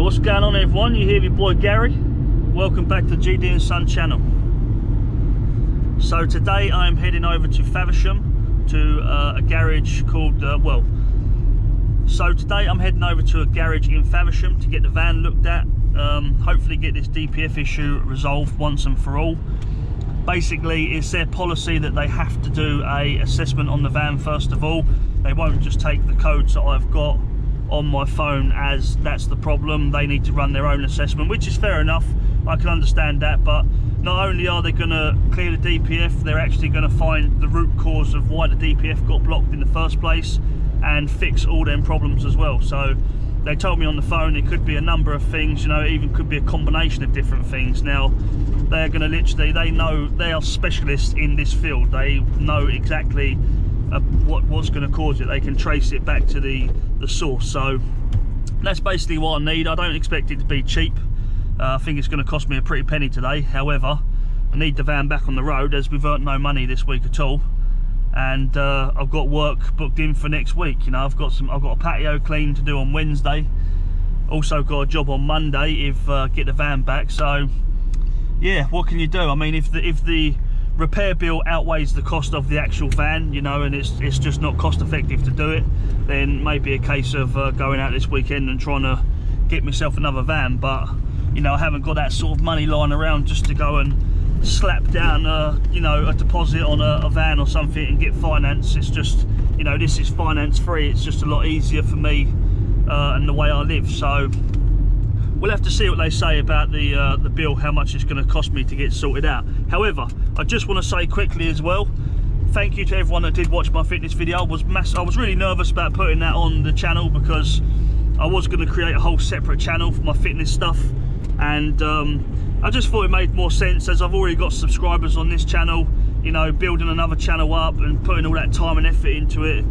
what's going on everyone? You hear your boy Gary. Welcome back to GD and Son channel. So today I am heading over to Faversham to a garage called, today I'm heading over to a garage in Faversham to get the van looked at, hopefully get this DPF issue resolved once and for all. Basically, it's their policy that they have to do a assessment on the van first of all. They won't just take the codes that I've got on my phone as that's the problem. They need to run their own assessment, which is fair enough. I can understand that, but not only are they going to clear the DPF, they're actually going to find the root cause of why the DPF got blocked in the first place and fix all them problems as well. So they told me on the phone it could be a number of things, you know, it even could be a combination of different things. Now they're going to literally, they know, they are specialists in this field. They know exactly what was going to cause it. They can trace it back to the source. So that's basically what I need. I don't expect it to be cheap. I think it's going to cost me a pretty penny today. However, I need the van back on the road as we've earned no money this week at all, and I've got work booked in for next week. You know, I've got a patio clean to do on Wednesday. Also got a job on Monday if get the van back. So yeah, what can you do? I mean, if the repair bill outweighs the cost of the actual van, you know, and it's just not cost effective to do it, then maybe a case of going out this weekend and trying to get myself another van. But you know, I haven't got that sort of money lying around just to go and slap down you know, a deposit on a van or something and get finance. It's just, you know, this is finance free. It's just a lot easier for me and the way I live. So we'll have to see what they say about the bill, how much it's going to cost me to get sorted out. However, I just want to say quickly as well, thank you to everyone that did watch my fitness video. I was really nervous about putting that on the channel because I was going to create a whole separate channel for my fitness stuff, and I just thought it made more sense as I've already got subscribers on this channel. You know, building another channel up and putting all that time and effort into it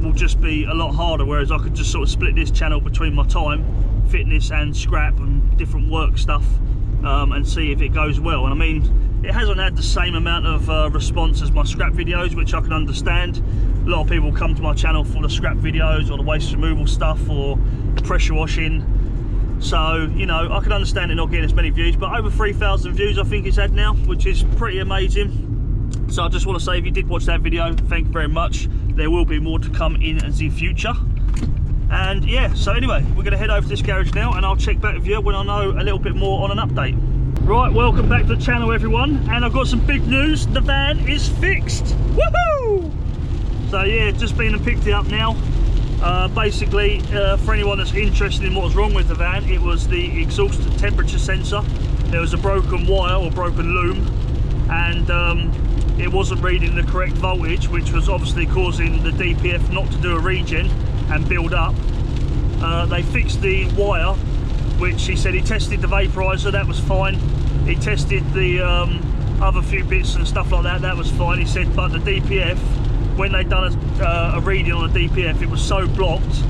will just be a lot harder, whereas I could just sort of split this channel between my time, fitness and scrap and different work stuff, and see if it goes well. And I mean, it hasn't had the same amount of response as my scrap videos, which I can understand. A lot of people come to my channel for the scrap videos or the waste removal stuff or pressure washing. So, you know, I can understand it not getting as many views, but over 3,000 views I think it's had now, which is pretty amazing. So I just want to say, if you did watch that video, thank you very much. There will be more to come in the future. And yeah, so anyway, we're going to head over to this garage now and I'll check back with you when I know a little bit more on an update. Right, welcome back to the channel everyone, and I've got some big news. The van is fixed. Woohoo! So yeah, just been and picked it up now. Basically, for anyone that's interested in what's wrong with the van, it was the exhaust temperature sensor. There was a broken wire or broken loom, and it wasn't reading the correct voltage, which was obviously causing the DPF not to do a regen and build up. They fixed the wire, which he said he tested the vaporizer, that was fine. He tested the other few bits and stuff like that, that was fine. He said, but the DPF, when they done a reading on the DPF, it was so blocked,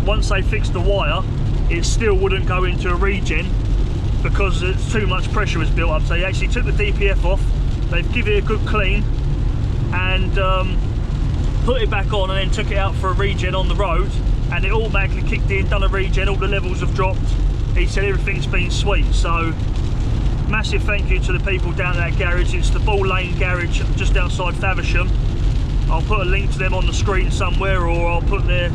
once they fixed the wire, it still wouldn't go into a regen because it's too much pressure was built up. So he actually took the DPF off, they've given it a good clean and put it back on, and then took it out for a regen on the road, and it automatically kicked in, done a regen, all the levels have dropped. He said everything's been sweet. So massive thank you to the people down at that garage. It's the Ball Lane garage just outside Faversham. I'll put a link to them on the screen somewhere, or I'll put their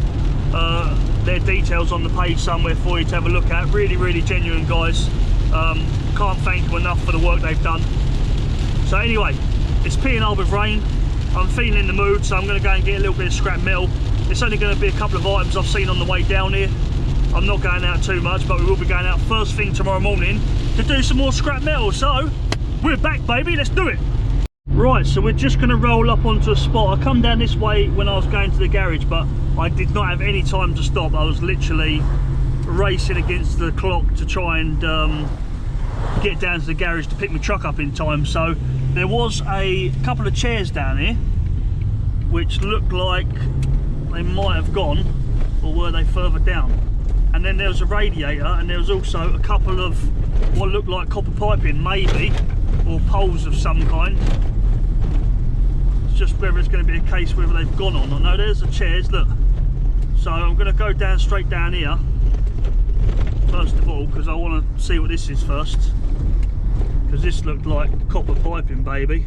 details on the page somewhere for you to have a look at. Really, really genuine guys. Can't thank them enough for the work they've done. So anyway, it's peeing hard with rain. I'm feeling in the mood, so I'm going to go and get a little bit of scrap metal. It's only going to be a couple of items I've seen on the way down here. I'm not going out too much, but we will be going out first thing tomorrow morning to do some more scrap metal. So we're back, baby, let's do it. Right, so we're just going to roll up onto a spot. I come down this way when I was going to the garage, but I did not have any time to stop. I was literally racing against the clock to try and get down to the garage to pick my truck up in time. So there was a couple of chairs down here which looked like they might have gone, or were they further down? And then there was a radiator, and there was also a couple of what looked like copper piping maybe, or poles of some kind. Just whether it's going to be a case whether they've gone on. I know there's the chairs, look. So I'm going to go down straight down here first of all because I want to see what this is first, because this looked like copper piping, baby.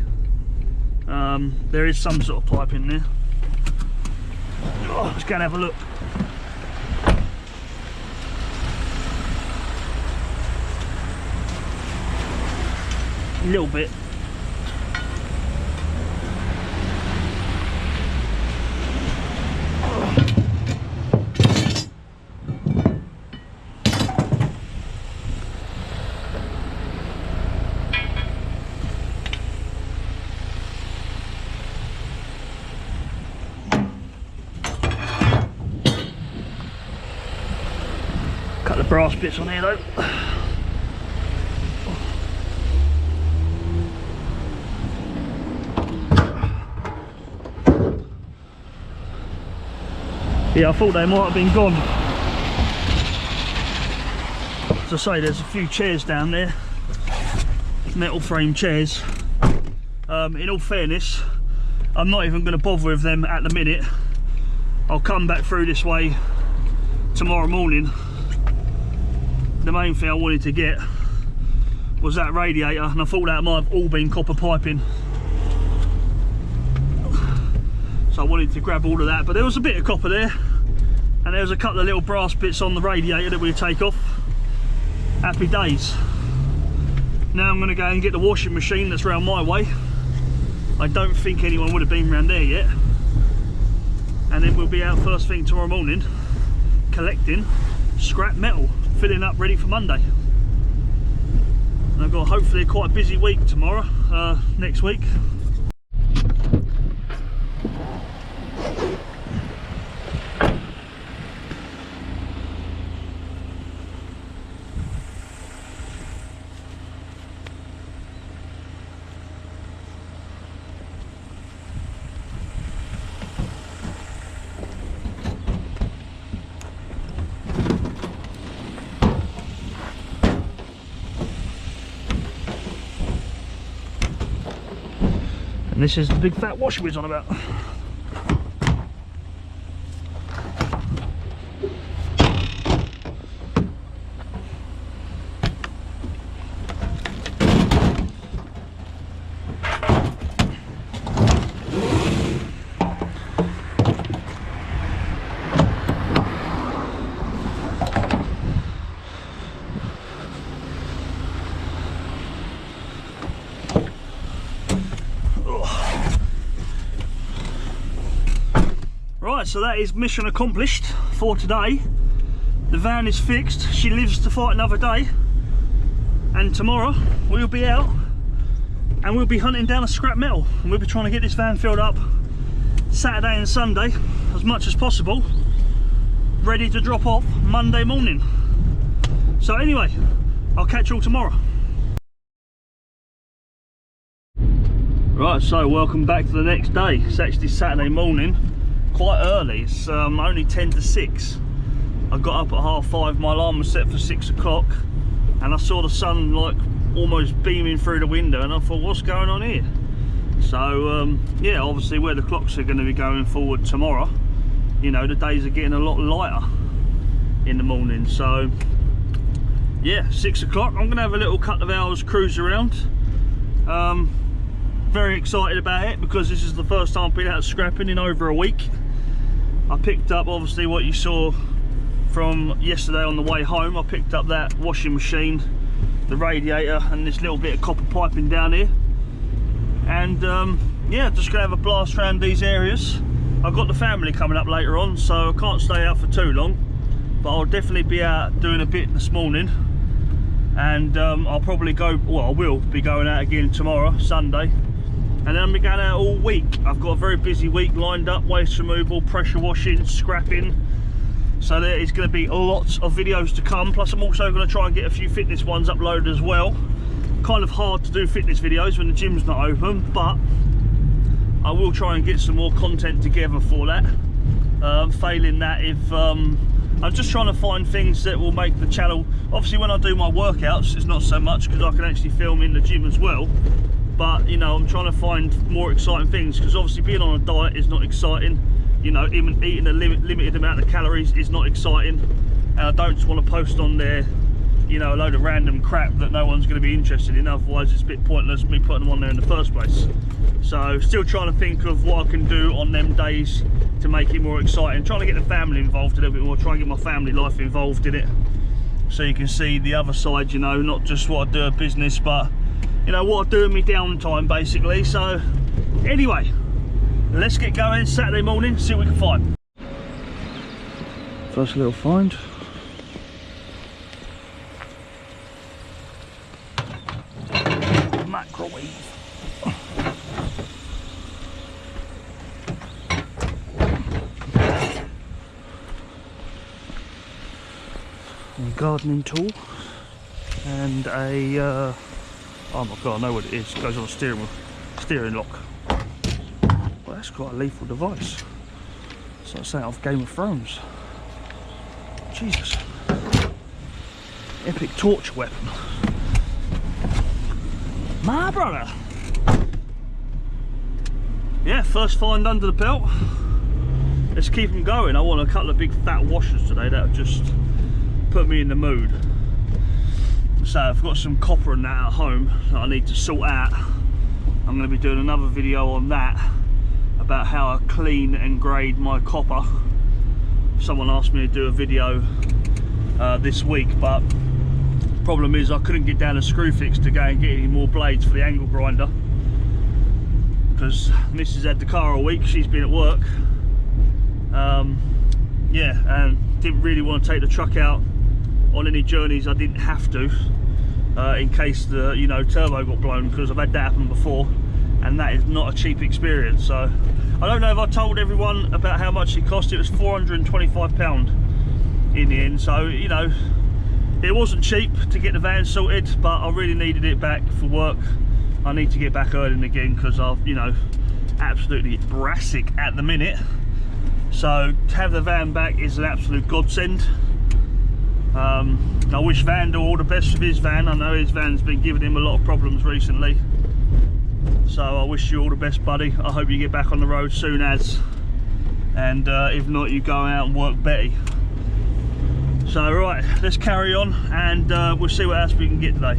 There is some sort of pipe in there. Oh, let's go and have a look. A little bit. Cut the brass bits on here though. Yeah, I thought they might have been gone. As I say, there's a few chairs down there, metal frame chairs. In all fairness, I'm not even going to bother with them at the minute. I'll come back through this way tomorrow morning. The main thing I wanted to get was that radiator, and I thought that might have all been copper piping, so I wanted to grab all of that. But there was a bit of copper there, and there was a couple of little brass bits on the radiator that we'll take off. Happy days. Now I'm going to go and get the washing machine that's round my way. I don't think anyone would have been round there yet, and then we'll be out first thing tomorrow morning collecting scrap metal, filling up ready for Monday. And I've got hopefully quite a busy week tomorrow, next week. And this is the big fat washer we're on about. Right, so that is mission accomplished for today. The van is fixed, she lives to fight another day, and tomorrow we'll be out and we'll be hunting down a scrap metal, and we'll be trying to get this van filled up Saturday and Sunday as much as possible, ready to drop off Monday morning. So anyway, I'll catch you all tomorrow. Right, so welcome back to the next day. It's actually Saturday morning, quite early. It's only 10 to 6. I got up at 5:30, my alarm was set for 6 o'clock, and I saw the sun like almost beaming through the window, and I thought, what's going on here? So yeah, obviously where the clocks are going to be going forward tomorrow, you know, the days are getting a lot lighter in the morning. So yeah, 6 o'clock, I'm going to have a little couple of hours cruise around. Very excited about it because this is the first time I've been out scrapping in over a week. I picked up obviously what you saw from yesterday on the way home. I picked up that washing machine, the radiator, and this little bit of copper piping down here. And yeah, just gonna have a blast around these areas. I've got the family coming up later on, so I can't stay out for too long, but I'll definitely be out doing a bit this morning. And I'll probably go, well, I will be going out again tomorrow, Sunday. And then I'll be going out all week. I've got a very busy week lined up: waste removal, pressure washing, scrapping. So there is going to be lots of videos to come. Plus I'm also going to try and get a few fitness ones uploaded as well. Kind of hard to do fitness videos when the gym's not open, but I will try and get some more content together for that. Failing that, if I'm just trying to find things that will make the channel, obviously when I do my workouts it's not so much because I can actually film in the gym as well. But you know, I'm trying to find more exciting things, because obviously being on a diet is not exciting. You know, even eating a limited amount of calories is not exciting, and I don't just want to post on there, you know, a load of random crap that no one's going to be interested in. Otherwise it's a bit pointless me putting them on there in the first place. So still trying to think of what I can do on them days to make it more exciting. Trying to get the family involved a little bit more, try and get my family life involved in it, so you can see the other side, you know, not just what I do at business, but you know what I do in my downtime basically. So anyway, let's get going. Saturday morning, see what we can find. First little find. Microwave. A gardening tool and a oh my god, I know what it is. It goes on a steering lock. Well, that's quite a lethal device. It's like something off Game of Thrones. Jesus. Epic torture weapon. My brother. Yeah, first find under the belt. Let's keep them going. I want a couple of big fat washers today that have just put me in the mood. So I've got some copper and that at home that I need to sort out. I'm going to be doing another video on that, about how I clean and grade my copper. Someone asked me to do a video this week, but the problem is I couldn't get down a screw fix to go and get any more blades for the angle grinder, because Mrs. had the car all week, she's been at work. Yeah, and didn't really want to take the truck out on any journeys I didn't have to, in case the, you know, turbo got blown, because I've had that happen before, and that is not a cheap experience. So I don't know if I told everyone about how much it cost. It was £425 in the end, so you know, it wasn't cheap to get the van sorted, but I really needed it back for work. I need to get back earning again, because I've, you know, absolutely brassic at the minute. So to have the van back is an absolute godsend. I wish Vandal all the best with his van. I know his van's been giving him a lot of problems recently, so I wish you all the best, buddy. I hope you get back on the road soon as, and if not, you go out and work Betty. So right, let's carry on, and we'll see what else we can get today.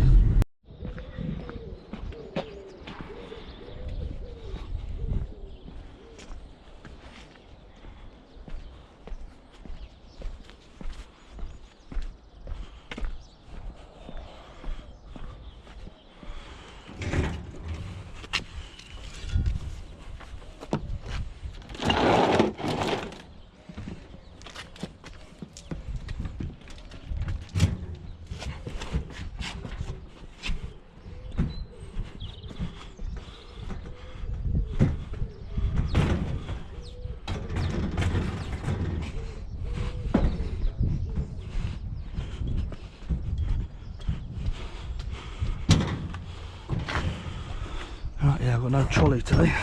Right, yeah, I've got no trolley today.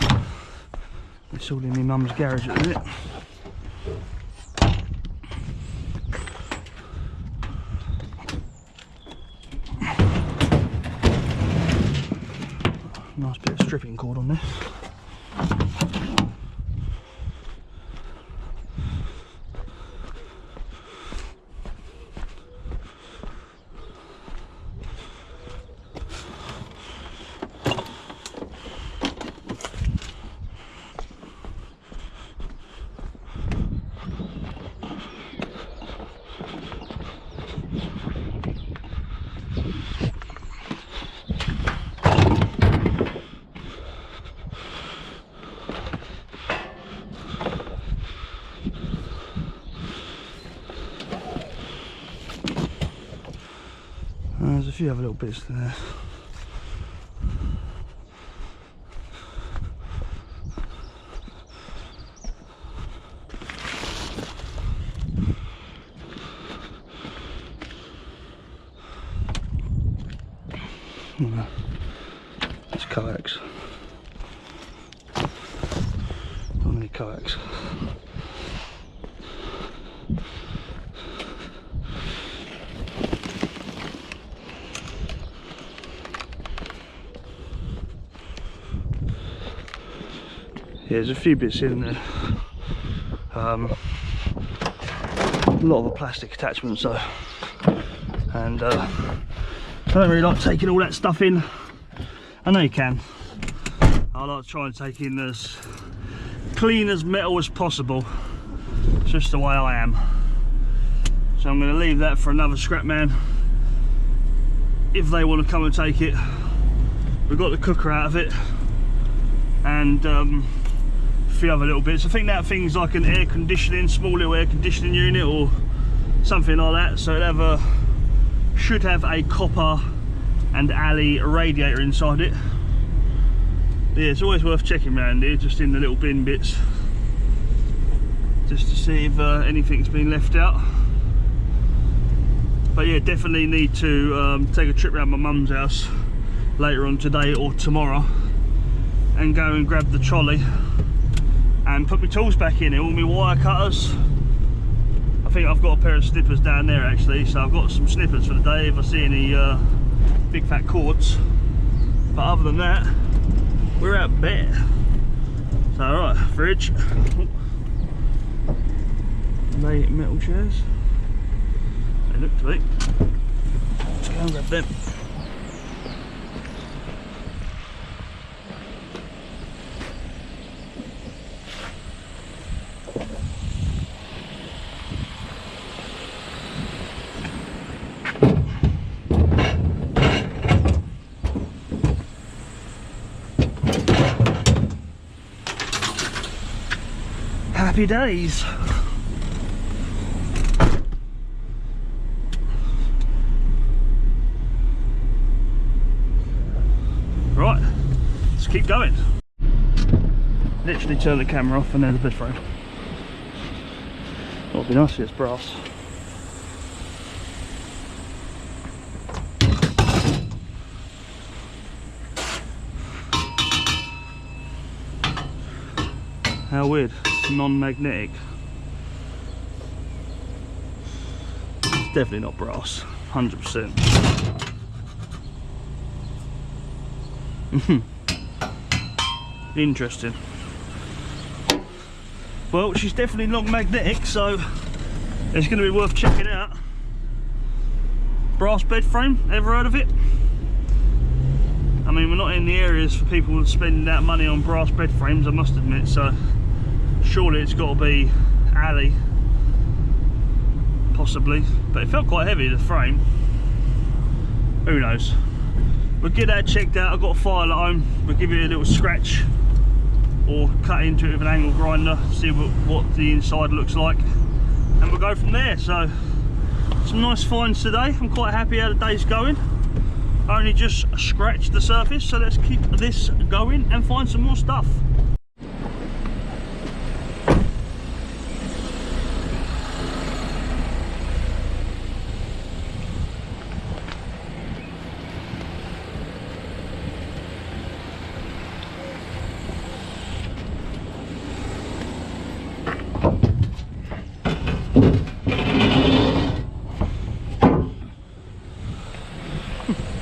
It's all in my mum's garage at the minute. Nice bit of stripping cord on this. There's a few other little bits there. It's kayaks. Not many kayaks. Yeah, there's a few bits in there. A lot of the plastic attachments though. and I don't really like taking all that stuff in. I know you can. I like to try and take in as clean as metal as possible. It's just the way I am. So I'm going to leave that for another scrap man if they want to come and take it. We've got the cooker out of it and a few other little bits. I think that thing's like an air conditioning, small little air conditioning unit or something like that. So it should have a copper and alley radiator inside it. But yeah, it's always worth checking around here, just in the little bin bits, just to see if anything's been left out. But yeah, definitely need to take a trip around my mum's house later on today or tomorrow and go and grab the trolley and put my tools back in it, all my wire cutters. I think I've got a pair of snippers down there actually, so I've got some snippers for the day if I see any big fat cords. But other than that, we're out bare. So alright, fridge. Lay metal chairs. They look to be. Let's go and grab them. Happy days. Right, let's keep going. Literally turn the camera off and there's a bed frame. That would be nice if it's brass. How weird. Non-magnetic. It's definitely not brass, 100%. Interesting. Well, she's definitely non-magnetic, so it's going to be worth checking out. Brass bed frame, ever heard of it? I mean, we're not in the areas for people spending that money on brass bed frames, I must admit, so surely it's got to be alley, possibly, but it felt quite heavy, the frame. Who knows? We'll get that checked out. I've got a file at home. We'll give it a little scratch or cut into it with an angle grinder, see what the inside looks like, and we'll go from there. So some nice finds today. I'm quite happy how the day's going. I only just scratched the surface, so let's keep this going and find some more stuff.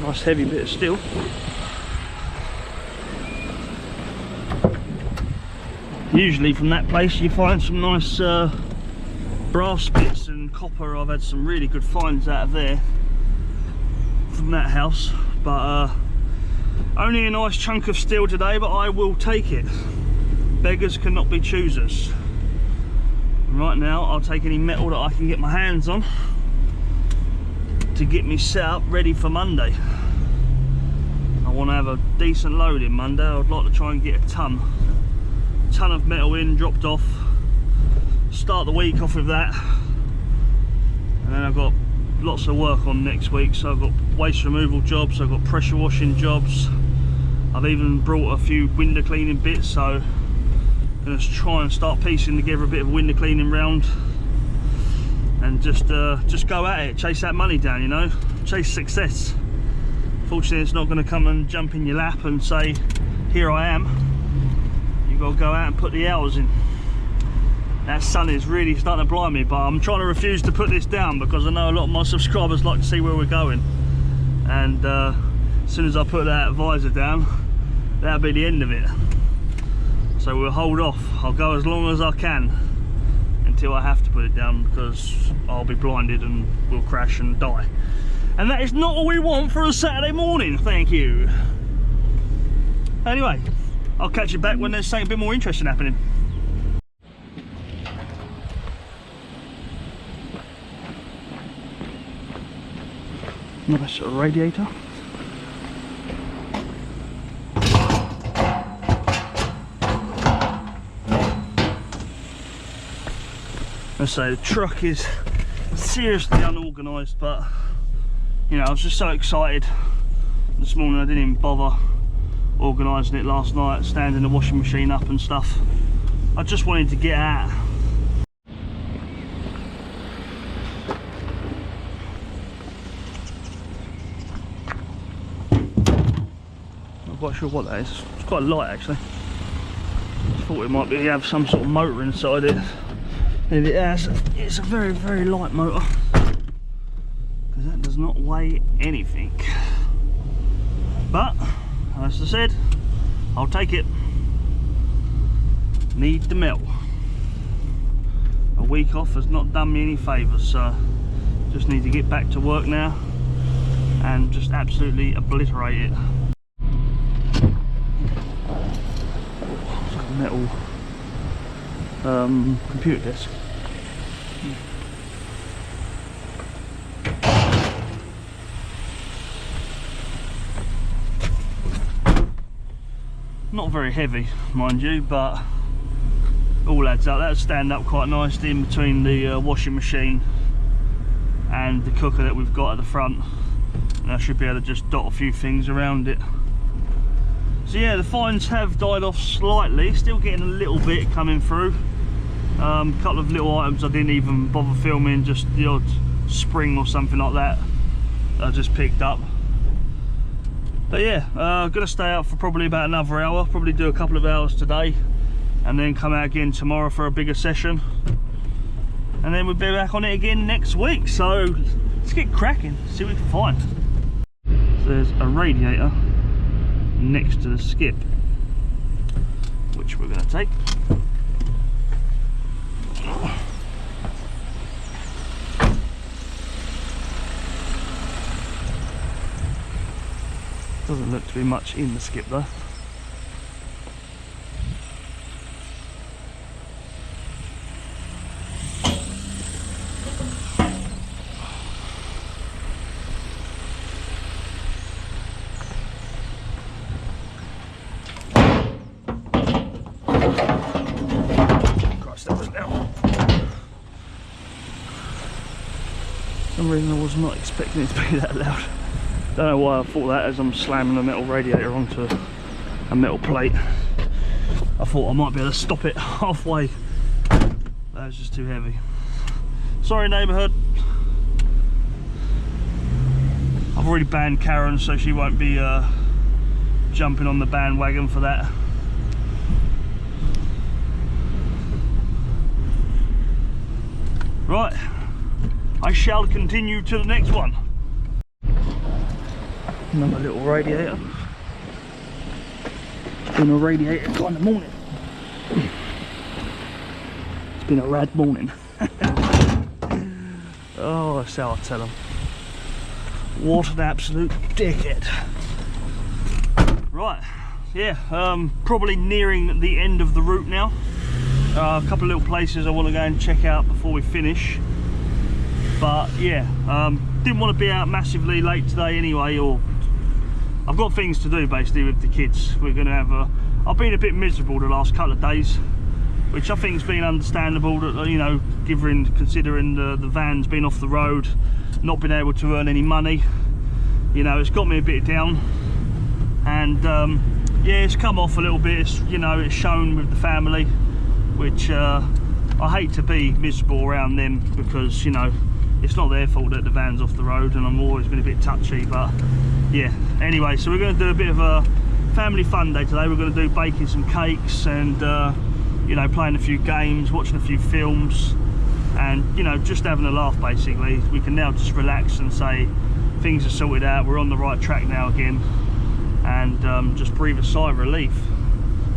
Nice heavy bit of steel. Usually from that place you find some nice brass bits and copper. I've had some really good finds out of there from that house, but only a nice chunk of steel today, but I will take it. Beggars cannot be choosers. Right now I'll take any metal that I can get my hands on to get me set up ready for Monday. I want to have a decent load in Monday. I'd like to try and get a ton of metal in, dropped off, start the week off with that, and then I've got lots of work on next week. So I've got waste removal jobs, I've got pressure washing jobs, I've even brought a few window cleaning bits, so I'm going to try and start piecing together a bit of window cleaning round and just go at it, chase that money down, you know, chase success. Fortunately it's not going to come and jump in your lap and say here I am. You've got to go out and put the hours in. That sun is really starting to blind me, but I'm trying to refuse to put this down because I know a lot of my subscribers like to see where we're going, and as soon as I put that visor down, that'll be the end of it. So we'll hold off. I'll go as long as I can until I have to put it down, because I'll be blinded and we'll crash and die. And that is not what we want for a Saturday morning, thank you. Anyway, I'll catch you back when there's something a bit more interesting happening. Nice radiator. I say the truck is seriously unorganised, but you know, I was just so excited this morning I didn't even bother organising it last night, standing the washing machine up and stuff. I just wanted to get out. Not quite sure what that is. It's quite light actually. I thought it might be have some sort of motor inside it. And it has. It's a very, very light motor, because that does not weigh anything. But as I said, I'll take it. Need the milk. A week off has not done me any favours, so just need to get back to work now and just absolutely obliterate it. It's like a metal computer desk. Not very heavy, mind you, but all adds up. That'll stand up quite nicely in between the washing machine and the cooker that we've got at the front, and I should be able to just dot a few things around it. So yeah, the fines have died off slightly, still getting a little bit coming through. A couple of little items I didn't even bother filming, just the odd spring or something like that I just picked up. But yeah, I'm going to stay out for probably about another hour, probably do a couple of hours today, and then come out again tomorrow for a bigger session. And then we'll be back on it again next week, so let's get cracking, see what we can find. So there's a radiator next to the skip, which we're going to take. Doesn't look to be much in the skip though. Christ, that was loud. For some reason I was not expecting it to be that loud. Don't know why I thought that as I'm slamming a metal radiator onto a metal plate. I thought I might be able to stop it halfway. That was just too heavy. Sorry neighbourhood. I've already banned Karen, so she won't be jumping on the bandwagon for that. Right, I shall continue to the next one. Another little radiator. It's been a radiator kind of morning. It's been a rad morning. Oh, that's how I tell them. What an absolute dickhead. Right, yeah, probably nearing the end of the route now. A couple of little places I want to go and check out before we finish. But yeah, didn't want to be out massively late today anyway, or I've got things to do basically with the kids. We're going to have I've been a bit miserable the last couple of days, which I think has been understandable, that, you know, considering the van's been off the road, not been able to earn any money. You know, it's got me a bit down, and yeah, it's come off a little bit. It's, you know, it's shown with the family, which I hate to be miserable around them, because, you know, it's not their fault that the van's off the road, and I'm always been a bit touchy. But yeah, anyway, so we're going to do a bit of a family fun day today. We're going to do baking some cakes and you know, playing a few games, watching a few films, and, you know, just having a laugh basically. We can now just relax and say things are sorted out, we're on the right track now again, and just breathe a sigh of relief.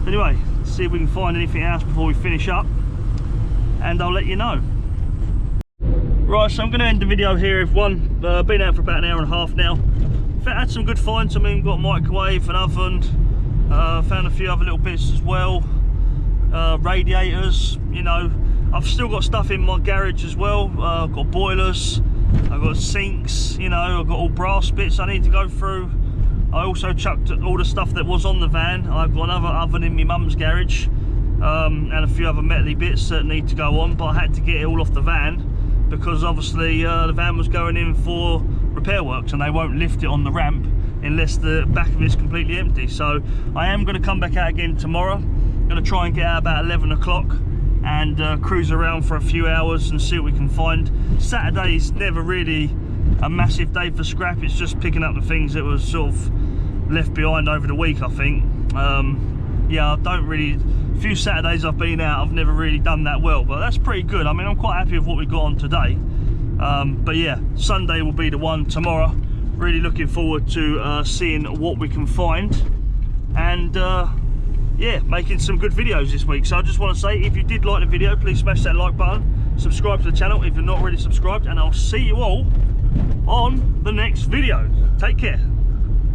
Anyway, let's see if we can find anything else before we finish up, and I'll let you know. Right, so I'm going to end the video here. Everyone, been out for about an hour and a half now. Had some good finds. I mean, got a microwave, an oven, found a few other little bits as well, radiators. You know, I've still got stuff in my garage as well. I've got boilers, I've got sinks, you know, I've got all brass bits I need to go through. I also chucked all the stuff that was on the van. I've got another oven in my mum's garage, and a few other metally bits that need to go on, but I had to get it all off the van because obviously the van was going in for repair works and they won't lift it on the ramp unless the back of it's completely empty. So I am going to come back out again tomorrow. I'm going to try and get out about 11 o'clock and cruise around for a few hours and see what we can find. Saturday is never really a massive day for scrap. It's just picking up the things that was sort of left behind over the week, I think. Yeah, I don't really, a few Saturdays I've been out, I've never really done that well, but that's pretty good. I mean, I'm quite happy with what we got on today. But yeah, Sunday will be the one tomorrow. Really looking forward to seeing what we can find, and yeah, making some good videos this week. So I just want to say, if you did like the video, please smash that like button, subscribe to the channel if you're not already subscribed, and I'll see you all on the next video. Take care.